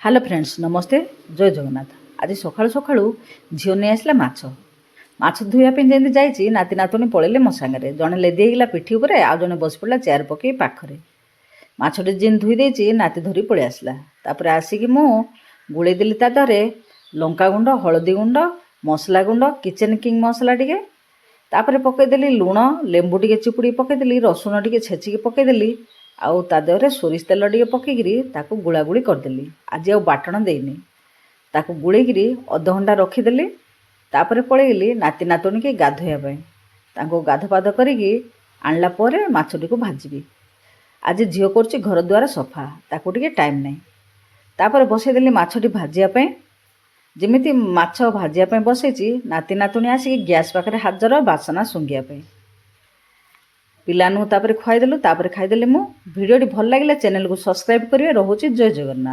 Hello friends नमस्ते जय जगन्नाथ। आज सकाळु सकाळु झील नहीं आसला माछ धोइबा जमी जाइए नाती नातुणी पलैले मो सांगे जड़े लेदी पिठी उपर आउ जड़े बस पड़ा चेयर पकई पाखरे माछटी जिन धोई देती नाती धरी पलि आसला। तापर आसिक मु गुड़ेदेली ता देहरे लंका गुंड हलदी गुंड मसला गुंड किचेन किंग मसला टिके तापर पकईदेली लुण लेंबू टिके चिपुड़ी पकईदेली रसुण टिके छेचिकी पकईदेली आउ ता देहरे सोरिष तेल टिके पकईकरी ताकू गुड़ागुड़ी करदेली। आज आउ बाटण देनी ताकू गुड़ेकरी अध घंटा रखीदेली। तापर पलैली नाती नातुणी की गाधोइबा तांको गाधपाध करिकी आणला परे माछटी को भाजीबी। आज झील करछि घर द्वार सफा ताकू टिके टाइम नहीं। तापर बसईदेली माछटी भाजिया जमिति माछ भाजिया बसईची नाती नातुणी आसिक गैस पाखरे हाजर बासना सुंगिया पिलानु तापर खुआईदेलु तापर खाईदेली। मु भिडियोटी भल लगे चैनल को सब्सक्राइब करेंगे। रोचे जय जगन्नाथ।